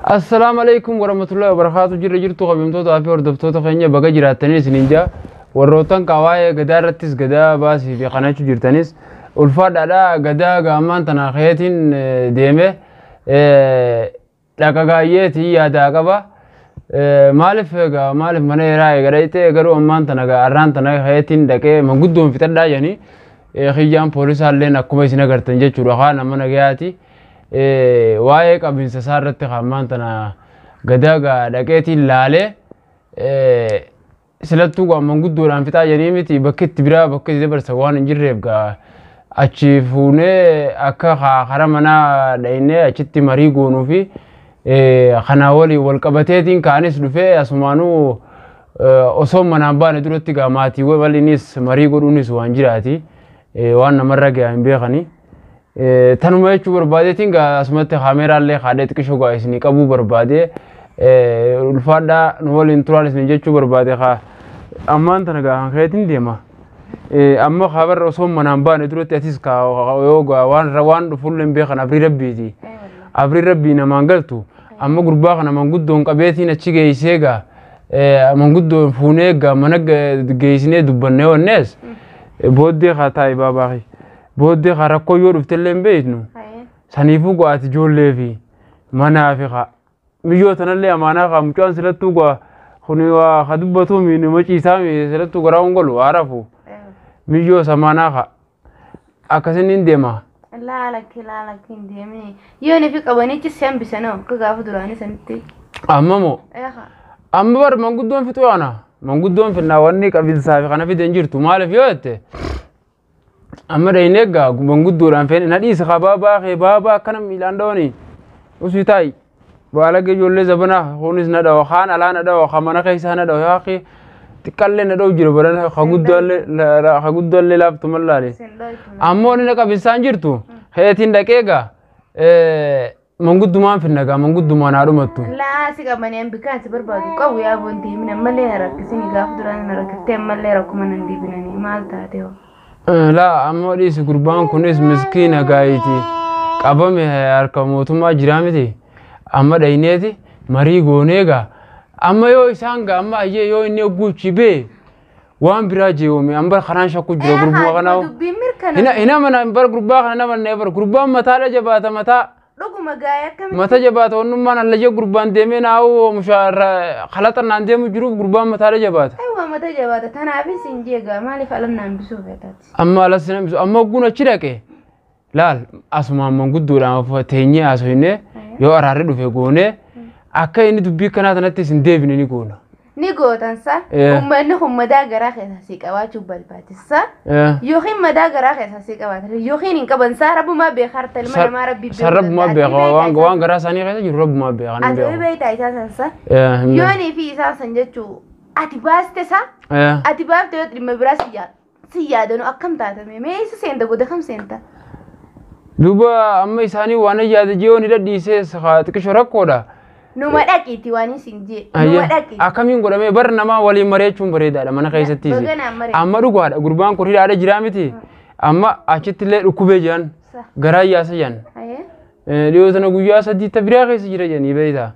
السلام عليكم ورحمة الله وبركاته. جرتو قبيمتو تافي وردفتو تخينيا بقى جراتنيس نينجا وروتان كواي غدا رتس غدا باسي في قناتو جرتنيس والفاد على غدا غامان تناخيتين ديمه دقاقايتي يا داقبا مالف مالف من راي غريتي غرو امان تنغا اران تناخيتين دقه من غدون فتدا يعني خيام بوليس هالين اكو سينا غرتن جچو خانا من غياتي واي قبين سسارت خامان تنا غداغا دقيتي لاله سلطو غا من غدون فتا يعني متي بكت برا بكت دبر سوان انجريبغا achiifune akka haramana dhaine achitti marii goonuu fi kana wal qabateetiin kaanis dhufee asumaanu osoo manaan baane duratti gaa maatiiwwan waliinis marii godhuunis waan jiraati waan namarra ga'a hin beekani tanuma jechuu barbaadeetiin gaa asumatti kaameraallee haadhee xiqqishoo gaa isinii qabuu barbaade ulfaadhaa nu waliin turaan isin jechuu barbaade ammaan tana gaa hanqeetiin deema amma khabar rasul manan baan durutti atis ka yoga wan fulen be khana abri rabbiti abri rabbi na mangaltu amma gurba khana mangudon qabeti na chige isega mangudon funega manag geisine dubanne wonnes bodde khatai babaxi bodde khara ko yoruftelen beetnu sanifu go at jollefi manafiqa miyo tanalle amana kham kan silatu go khuni wa khadubatu min machi sami silatu garaungol warafu ميجو سماناها أكاسين إنديما لا لك إنديمي يوني في قوانين تسيان بسنو كغاف دراني سنتي أمامو أما بار منقدون في توانا منقدون في النواني كابين سافي خانا في دنجير تمال في وقت أما رينيغا منقدون فين ناديس خبابا خبابا كان ميلاندوني وسويتاي بالك جولي زبنا خونيس نداو خان ألا نداو خمانا خيسا نداو يا أخي تكلم نداو جرو برنا خاقود اللي لابتو ملالي أموني نكا بسان جرتو خياتين دكيغا منقود دومان في النقا منقود دومان عرومتو لا سيقا ماني أمبكان سبربادو قوي يا بنتي من ملي نركسيني قاف دراني نركتين ملي ركما نندي بناني مالتا تيو لا أموني سيقربان كونيس مسكينة قايتي قابامي هاركموتو ما جرامتي أما داينيتي مريقو نيغا أما يو إسانغا أما أيه يو إني أقولش بيه وان براجي يومي أمبر خرانشة كجرو غربوا غناو هنا من أمبر غربا خنا من نبر غربا متى لجبات متى متى جبات ونمان الله جو غربان دمين أو مشار خلطنا عندهم جروب غربا متى لجبات أيوة متى جبات أنا أبي سنجيجا مالي فعلنا بسوفة أما على سنة أما قونا شركة لا أسمع من قدورا فتحيني أسوينه يو أرارد في قونه akka inni dubbii kana tanatti sin deebine ni goona ni gootansa ummanni hummadaa garaa keessa si qabaachuu barbaachisa yookiin madaa garaa keessa si qabaatan yookiin hin qaban saa rabbumaa beekaa talma namaa rabbi beekaa rabbumaa beekaa waan garaa isaanii keessa jiru rabbumaa beekaa ni beekaa ati beektaa isaa sansa yoonii fi isaa san jechuu ati baaste sa ati baafte yoo dhimma biraa si yaadanu akkam taatame mee isa seenta godhe kam seenta duuba amma isaanii waan yaada jiyoon hidha dhiisee xiqqisho rakkoodha numa dhaqiti waan sinje numa dhaqiti akkamiin godhame bar nama waliin mareechuun bareedaadha mana keessatti amma dhugaadha gurbaan kun hidhaadha jiraa miti amma achitti illee dhukkubee jiran garaa yaasa jiran dhiyoo sana guyyaa sadiitta biraa keessa jira jedhanii beeyta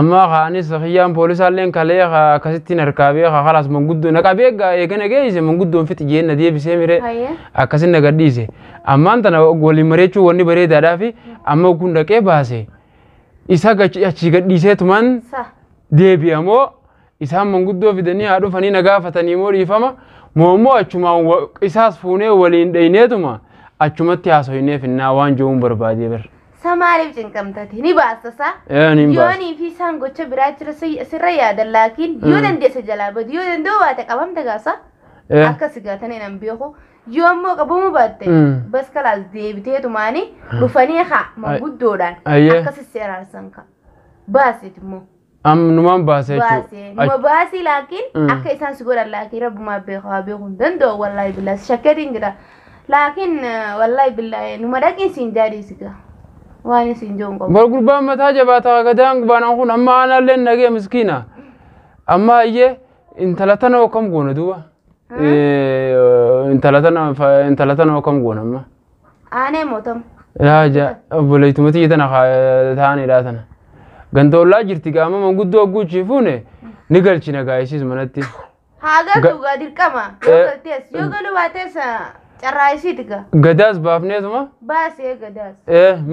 amma kaanis khiyyaan poolisaalleen kalee akkasittiin harkaabee khalaas manguddoo naqabee eegana geesse manguddoon fixi jeenna deebisee mire akkasin nagadhiise ammaan tana waliin mareechuu wanni bareedaadhaa fi amma kun dhaqee baase isa achi gadhiisee tuman deebi'amoo isaan manguddoo fidanii haa dhufanii nagaafatanii moo dhiifama moo achumaan isaas fuunee waliin dhayneetuma achumatti haasoyinee finnaa waan jiruun barbaadee bir samaaliif cinqamtati ni baasasa yoonii fi isaan gocha biraa jira sirra yaadan laakiin yoo dandeessa jalaa badu yoo danda'u baate qabamta gaasa akka sigaatanii nan beeku yoommoo qabamu baatte bas kalaas deebiteetumaani dhufanii haa manguddoodhaan akkasii seeraarsan ka baasit immoo numaan baasee jechuudha numa baasii laakiin akka isaan si godhan laakiin rabbumaa beekaa beekuun danda'u wallaahi billaa shakkeetiin jira laakiin wallaahi billaa numa dhaqiin siin jaadhiisiga waan isin joon qabu bar gurbaan mataa jabaataa gadaan gubaanaan kun amma aanaallee nagee miskiina amma iyyee intala tanoo kam goona duuba intala tanoo kam goona amma aanee mootam yaa ja obboleeytumati tana taa'aniidha tana gandollaa jirti gaama manguddoo guuchiifune ni galchina gaayisiis manatti haga duga dirqama yoo galu baates carraayisiitika gadaas baafneetuma baasee gadaas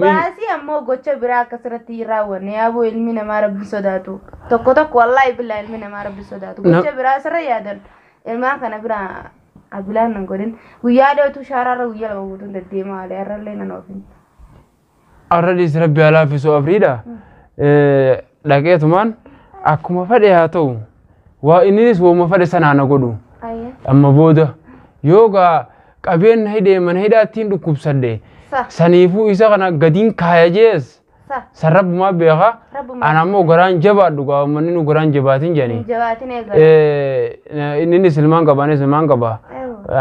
baasii ammoo gocha biraa akkasirratti raawwanne yaaboo ilmi namaa rabbi sodaatu tokko wallahi billahi ilmi namaa rabbi sodaatu gocha biraa sirra yaadan ilmaan kana biraa abilaan nan godhin guyyaa dheetu shaaraarra guyyaa lama guutuun deddeemaa haala yarrallee nan oofin arradis rabbi alaafisu afriidha dhaqeetumaan akkuma fedhe haa ta'u waa innis wooma fedhe sanaana godhu amma booda yoogaa qabeen hidhee mana hidhaattiin dhukkubsadhe saniifuu isa kana gadiin kaaya jees sarrabbumaa beeka anammoo garaan jabaadhu gaa manni nu garaan jabaatin jedhani innis ilmaan qabaanis ilmaan qabaa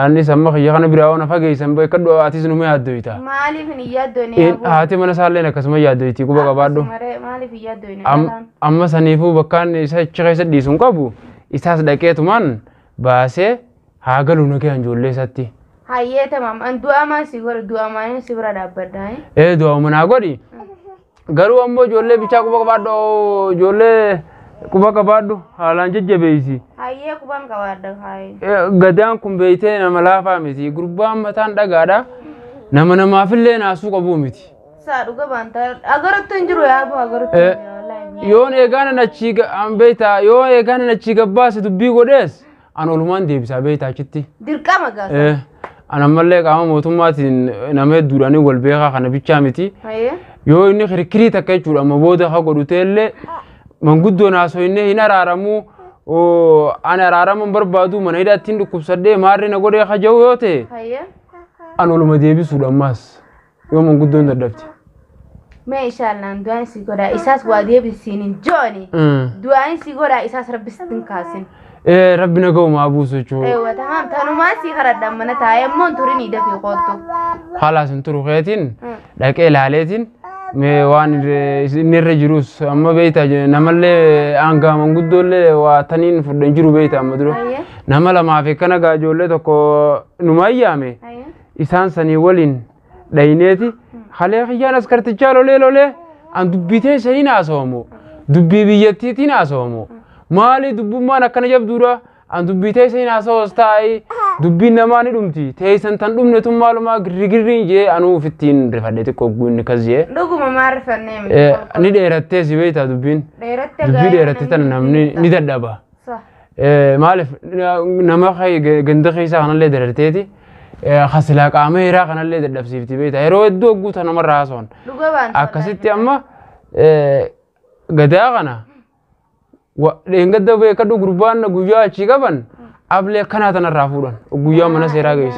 annis amma kiyya kana biraa waan fageessan beekadhu atis numa yaaddoyta maaliif hin yaaddoyne haati mana isaalleen akkasuma yaaddoyti quba qabaadhu maaliif hin yaaddoyne amma saniifuu bakkaan isa achi keessa dhiisuun qabu isaas dhaqeetumaan baasee haa galuu nagee ijoollee isatti hayyee tamam an du'a maa si godhu du'a maa si bira dhaabbaddaa du'a manaa godhi garuu ammoo ijoollee bichaa quba qabaadhu ijoollee quba qabaadhu haalaan jajjabeeysi hayyee quban qabaadha hayyee gadaan kun beeytee nama laafaa miti gurbaan mataan dhagaadha nama namaafillee naasuu qabuu miti saa dhuga baanta agarattu hin jiru yaabu agarattu yoon eegaan achi beeyta yoo eegaan achi gabbaase dubbii godhees an olumaan deebisaa beeyta achitti dirqama gaasa anammallee qaama mootummaatiin nama hedduudhaanii wal beekaa kana bichaa miti yoo inni kirkirii takka jechuudha amma booda haa godhuteellee manguddoon haasoo inni hin araaramuu ani araaraman barbaadu mana hidhaattiin dhukkubsadhee maarri na godhee haja'u yoo ta'e an oluma deebisuudha ammaas yoo manguddoon daddabte. Mee inshaallaan du'aan si godhaa isaas waa deebisiin hin jooni du'aan si godhaa isaas rabbisiin kaasin. ربنا قوم أبو سجود أيوة تمام تانو ما سي خرج من تايم مون توريني ده في قطو خلاص انتو خيتين لك إيه لاليتين وان نرجروس أما بيتا نملة أنقا من قدول واتنين فردنجرو بيتا مدرو نملا ما في كنا قاجولة تكو نمايامي إنسان سني ولين دينيتي خليه خيان أسكرت جالو ليه أن دبيتين سنين أسومو دبي بيتين أسومو مالي دبو ما نكنا جاب دورا أن دبي تيسين أساس تاي دبي نماني دمتي تيسن تندم نتوم معلومة غريغرين جي أنو فتين رفادتي كوبون نكزيه لوكو ما معرف النيم نيد إيرتة سويتا دبين دبي إيرتة تنام نيد دبا صح مالف نما خي جندخي سان اللي درتيتي خسلاك عميرا كان اللي دبسيفتي بيتا هيرو الدو قوت أنا مرة عصون أكسيتي أما قداغنا وإنقذ ذا كدو غربان غويا أشيكابن أبلي كنا تنرافورن غويا منا سيراغيس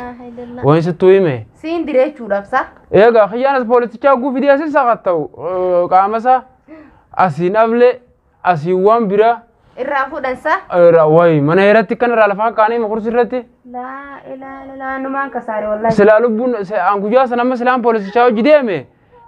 وين ستويمه سين دري شورافسا إيه غا خيانة بوليتيكا غو فيديو أسي ساقطاو كامسا أسين أبلي أسيوان بيرا الرافورن سا واي منا هيرتي كنا رالفا كاني مخرج رتي لا إله إلا الله نمان كساري والله سلالو بون أنغويا سنام سلام بوليتيكا جديمه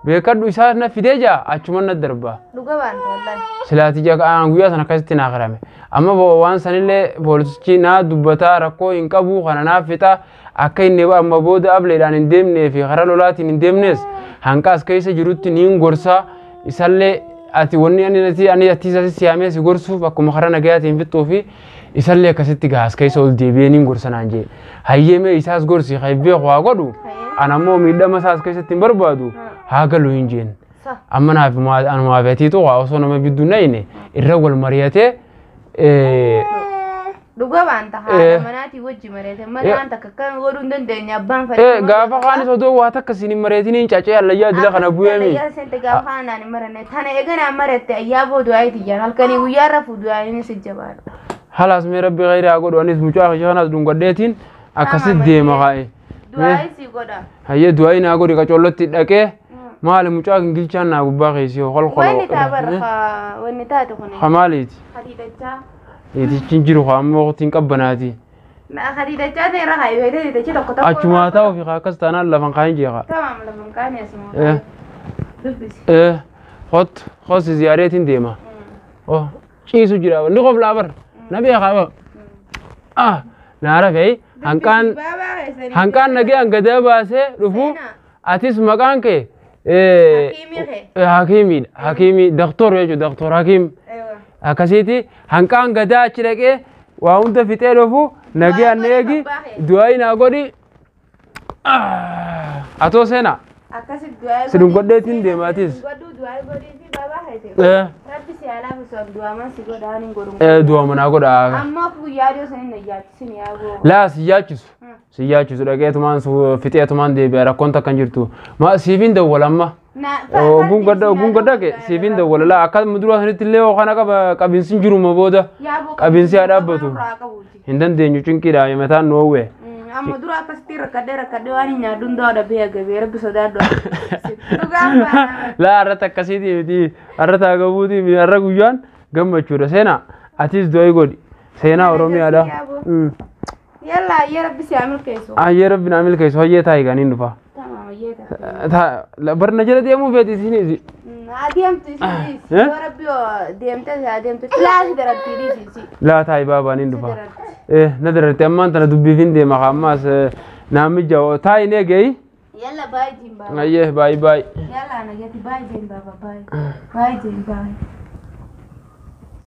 بيكادو إسحاقنا فيديجا أشومنا الدربة. لقبان والله. سلاتي جاك أنغويا سنا كاستين آخرامه. أما بوان سنيله بوليسكي نا دبتا ركو إنك أبو خنا نافتا أكين نبا أما بود قبل إلى ندمني في خرالولاتي ندمنس هنكاس كيس جروتي نين غرسا إسالة أتي وني أني أتيسا سيامي سيغرسو فكم خرانا جاتي في التوفي إسالة كاستي جاس كيس أول ديبي نين غرسا نانجي هايمه إساس غرسي خايبي خواقدو أنا مو ميدا مساس كيستين بربادو هاقلو هنجين أما أنا ما فيتي تو أصلا ما بدو نيني الرجل مريته لقبان تها مناتي وجه مريته ما أنت كان يقولون دنيا بان فريق غافا خاني صدق واتك كسيني مريتين شاشه الله يا دلك أنا بويا مي يا سنت غافا أنا مرنة ثاني إجنا مريته يابو دعاء تيجان هل كاني ويارف دعاء نسجبار خلاص مي ربي غير أقول وانيس مجاك شاناس دون قديتين أكسد دي مغاي دعاء سيقودا هي دعاء ناقول كجولت تدك مال مجاك إنجليزان ناقول باقي سيو خل خلو وين تابر وين تاتو خني خماليت خديدة يدي تنجرو خام وقتين كبناتي ما خديدة جاني راح يبيدي تجي لقطة أجمع تاو في خاكس تانا لفن كاين جيها تمام لفن كاين اسمه خد زيارتين ديما شيء سجرا نقف لابر نبي خابا نعرف أي هنكان نجي عن قدام باسه رفو أتيس مكان كي حكيمي حكيمي دكتور يجو دكتور حكيم أكاسيتي هنكان غدا أشركه وأنت في تلفو نجي نجي دعائي نقولي أتو سنة أكاسيت دعائي سلوم قدتين دماتيس دعائي قدي في بابا هيدا ربي سيالا بسوق دعاء ما سيقول داني قولون دعاء من أقول أما فوياريو سنين نجات سنين أبو لا سياچس رقيت مان سو فتيات مان دي بيرا كونتا كنجرتو ما سيفين دول أما وبون قدا كي سيفين دول لا أكاد مدروا هني تلي وخانا كابين سنجرو مبودا كابين سيادا بتو هندن دينيو چنكي دا يمتان نووه أما درا كستير كده واني نادون دا بيا غبير بسودا دو لا أرتا كسيدي دي أرتا غبودي بي أرغو جان غم چورا سينا أتيس دوي غودي سينا أورومي على يلا يا ربي سيعمل كيسو يا ربي نعمل كيسو هي تاي غاني نفا تمام هي لا برنجل دي مو فيتي سيني ديم تسيس يا ربي ديم لا دربي دي لا تاي بابا نندفا ندرت اما انت دبي فين دي مخاماس نامي جو تاي نيجي يلا باي جيم بابا ايه باي يلا انا جيت باي جيم بابا باي جيم باي